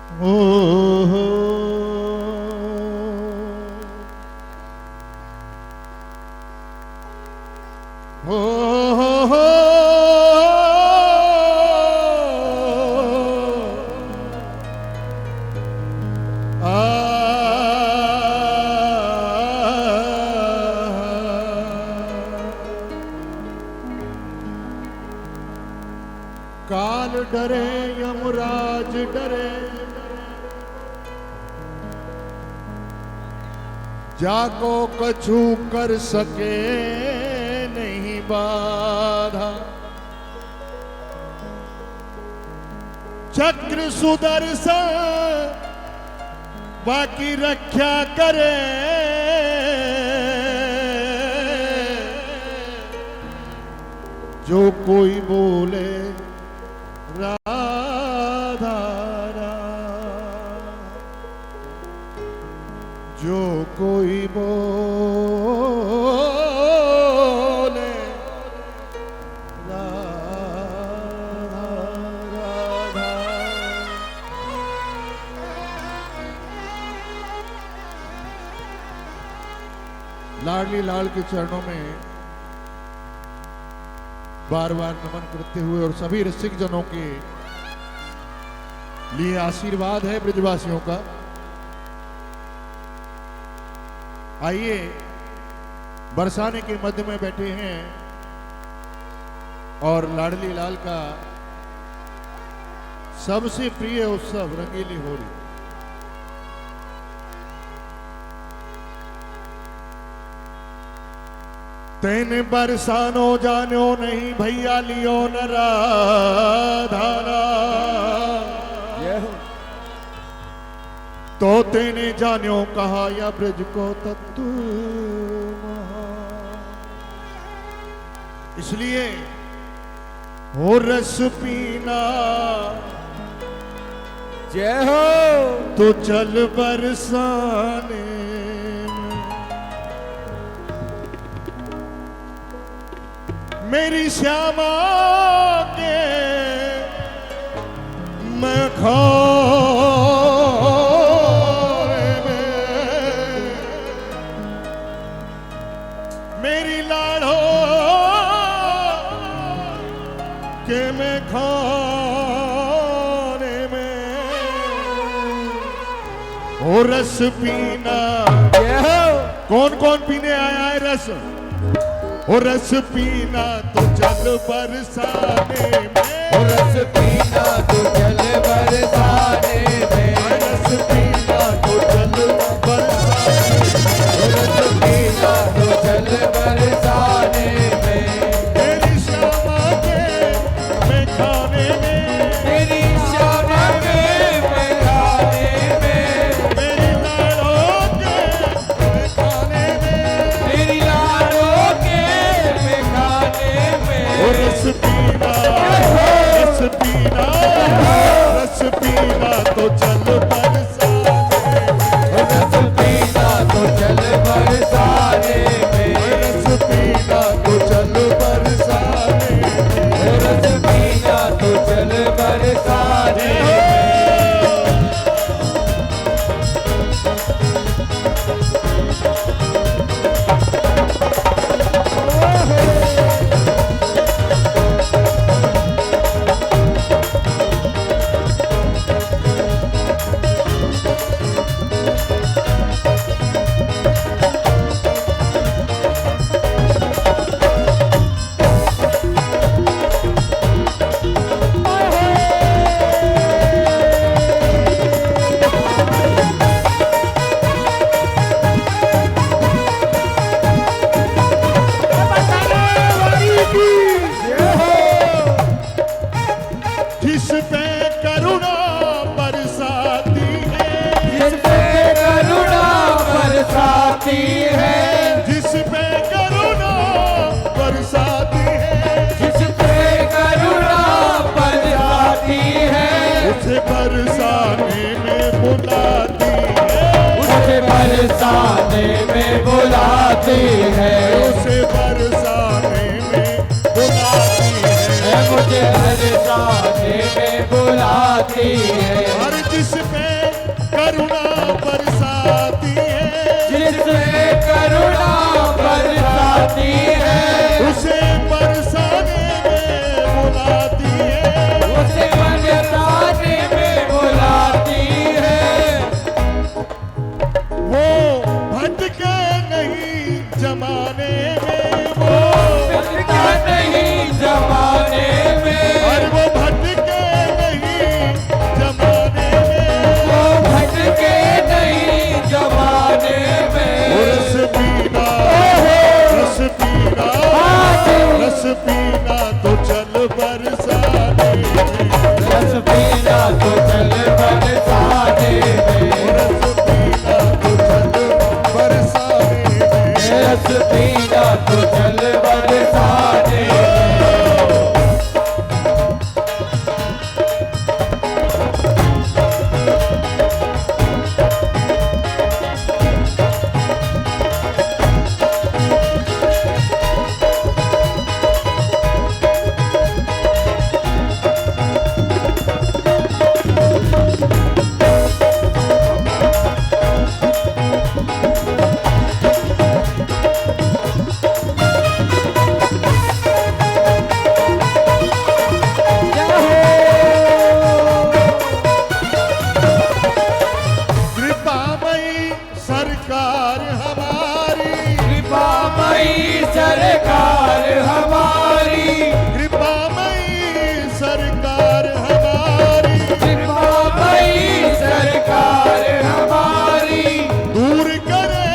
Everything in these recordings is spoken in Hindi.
ओ हो हो काल डरे यमराज डरे, जाको कछु कर सके नहीं बाधा। चक्र सुदर्शन बाकी रक्षा करे, जो कोई बोले राधा जो कोई बोले राधा राधा। लाडली लाल के चरणों में बार बार नमन करते हुए और सभी रसिक जनों के लिए आशीर्वाद है ब्रजवासियों का। आइए, बरसाने के मध्य में बैठे हैं और लाडली लाल का सबसे प्रिय उत्सव रंगीली होली। तेने बरसानो जानो नहीं भैया लियो न राधारा, तो तेने जान्यो कहा या ब्रज को तत्तु महा। इसलिए हो रस पीना जय हो तो चल बरसाने, मेरी श्यामा के मैं खोरे में, मेरी लाड़ो के मैं खाने में, हो रस पीना। कौन कौन पीने आया है रस? हो रस पीना तो चल बरसाने में, हो रस पीना तो चल बरसाने में, रस पीना तो चल बरसाने में, हो रस पीना तो चल बरसाने में, मेरी श्यामा के मैं खाने में, मेरी श्यामा के मैं खाने में, मेरी लाड़ों के मैं खाने में, मेरी लाड़ों के मैं खाने में, हो रस पीना रस पीना तो चल बरसाने में, हो रस पीना तो चल बरसाने में, रस पीना तो चल बरसाने में, हो रस पीना तो चल बरसाने में। जिस पे करुणा बरसाती है, जिस पे करुणा बरसाती है, जिस पे करुणा बरसाती है, जिस पे करुणा बरसाती है, उसे बरसाने में बुलाती है, उसे बरसाने में बुलाती है, उसे बरसाने में बुलाती है, मुझे बरसाने में बुलाती है। हर जिस पे करुणा बरसाती है, जिससे करुणा बरसाती है, उसे बरसाने में बुलाती है, उसे बरसाने में बुलाती है। वो भटके नहीं जमाने में, वो भटका नहीं जमाने में, और वो भटके नहीं जमाने में, वो भटके नहीं जमाने में। वो रस पीना, रस पीना, रस पीना तो चल बरसाने में, रस पीना तो चल बरसाने में, रस पीना तो चल बरसाने में। रस पीना तो चल बरसाने में। कृपामयी सरकार हमारी, कृपामयी सरकार हमारी, कृपामयी सरकार हमारी, कृपामयी सरकार हमारी, दूर करे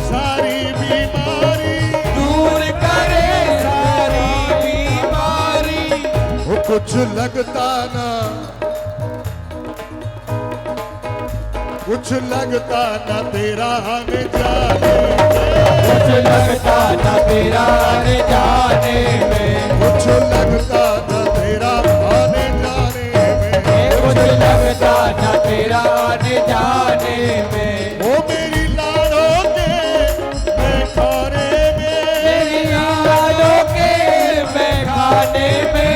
सारी बीमारी, दूर करे सारी बीमारी। वो कुछ लगता ना, कुछ लगता ना तेरा आने जाने में, कुछ लगता न तेरा आने जाने में, कुछ लगता ना तेरा आने जाने में, कुछ लगता न तेरा आने जाने में। वो मेरी लाड़ों के मैं खाने में, मेरी यादों के मैं खाने में,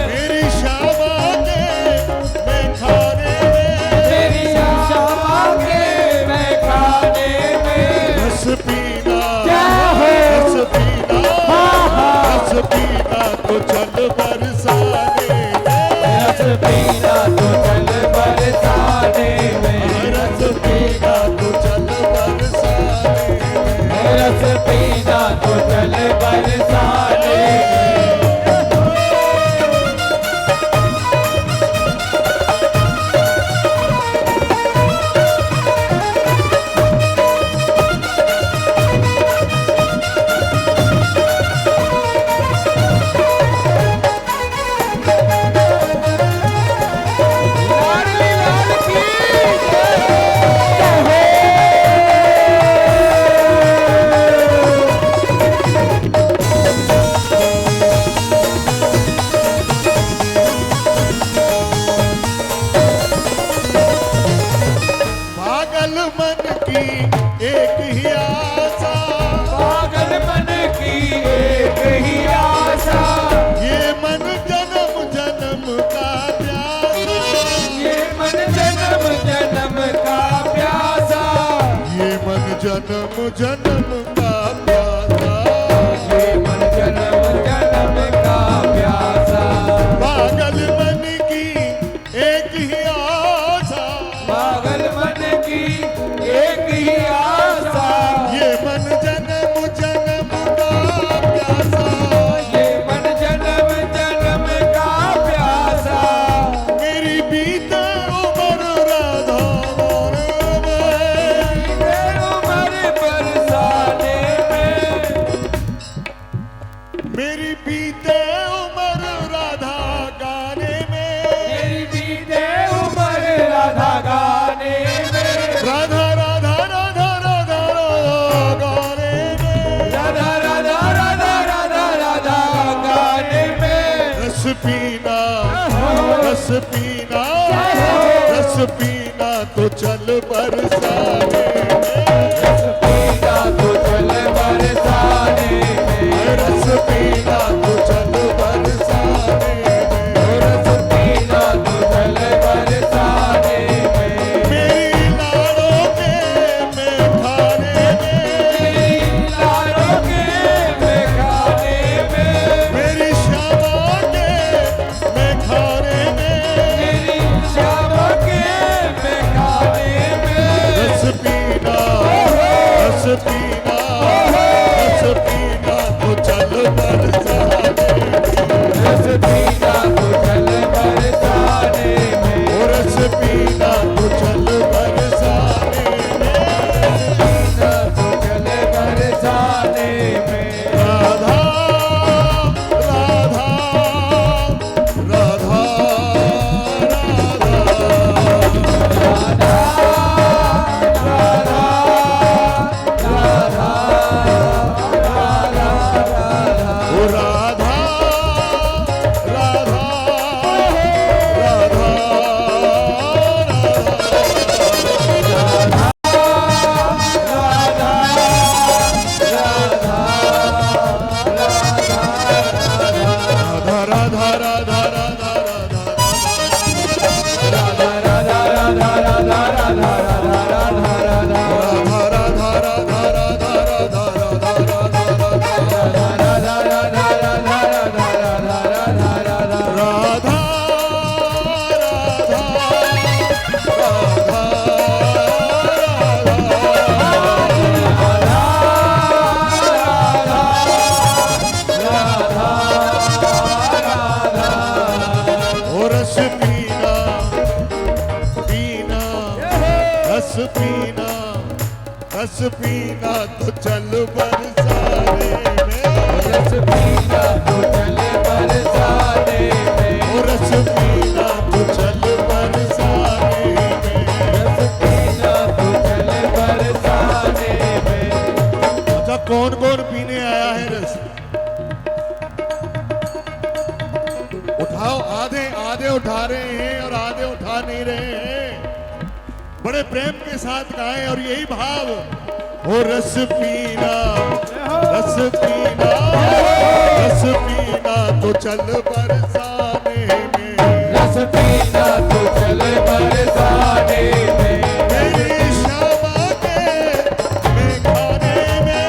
मेरी शामा के मैं खाने में, मेरी शामा के मैं खाने में। रस पीना, क्या हो? रस पीना, रस पीना तो चल बरसाने में, रस पीना तो चल बरसाने में, रस पीना तो चल बरसाने में। रस पीना तो चल बरसाने में। लाडली लाल की जय पागल मन की एक ही आशा, पागल मन की एक ही आशा, ये मन जन्म जन्म का प्यासा, ये मन जन्म जन्म का प्यासा, ये मन जन्म जन्म का प्यासा, ये मन जन्म जन्म का प्यासा। पागल मन की एक ही आशा, पागल मन की एक ही आशा, ये मन जन्म जन्म का प्यासा, ये मन जन्म जन्म का प्यासा। मेरी बीते उम्र राधा मोरे में, तेरे उम्र बरसाने में, मेरी बीते उम्र राधा गाने में, तेरी बीते उम्र राधा गाने में, राधा राधा राधा राधा राधा गाने में, राधा राधा राधा राधा राधा गाने में। रस पीना, रस पीना, रस पीना तो चल बरसाने में, रस पीना तो चल बरसाने में, रस पीना तो चल बरसाने में, रस पीना तो चल बरसाने पीना तो चल बरसाने में, पीना तो चल बरसाने में। राधा राधा राधा ओ राधा राधा राधा राधा राधा राधा राधा रस पीना पीना रस पीना रस पीना तो चल बरसाने में, रस पीना तो चल बरसाने में। ओ रस पीना तो चल बरसाने में। रस पीना तो चल बरसाने में। अच्छा कौन कौन पीने आया है रस? उठाओ, आधे आधे उठा रहे हैं और आधे उठा नहीं रहे हैं। बड़े प्रेम के साथ गाएं और यही भाव, ओ रस पीना रस पीना रस पीना तो चल बरसाने में, रस पीना तो चल बरसाने में। मेरी श्यामा के मैं खाने में,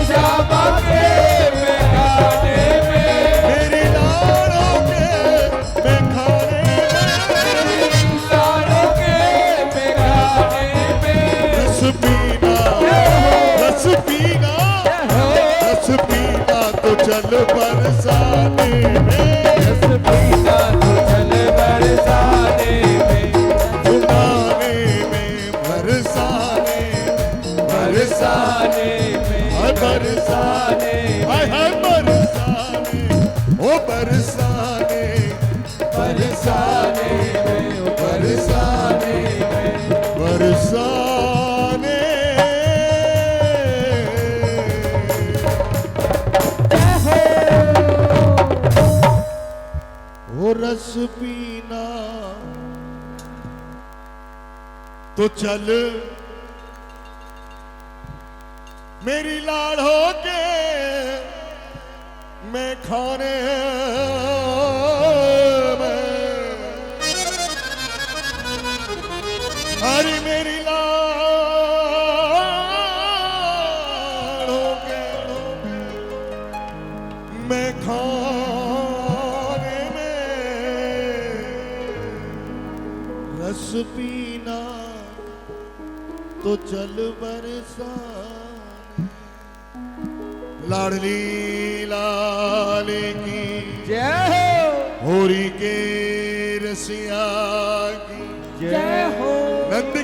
श्यामा के मैं खाने में। मेरी लाड़ों के मैं खाने में, लाड़ों के मैं खाने में। रस पीना रस पीना रस पीना तो चल बरसाने में, रस पीना तो चल बरसाने में। झुकाने में बरसाने बरसाने में। हाय बरसाने हाय हाय बरसाने ओ बरसाने बरसाने में। बरसाने में। बरसाने ओ रस पीना तो चल मेरी लाड़ों के मैं खाने में, हरी मेरी लाड़ों के मैं खाने में, रस पीना तो चल बरसाने, लाडली लाले की जय हो। होरी के रसिया की जय हो। नंद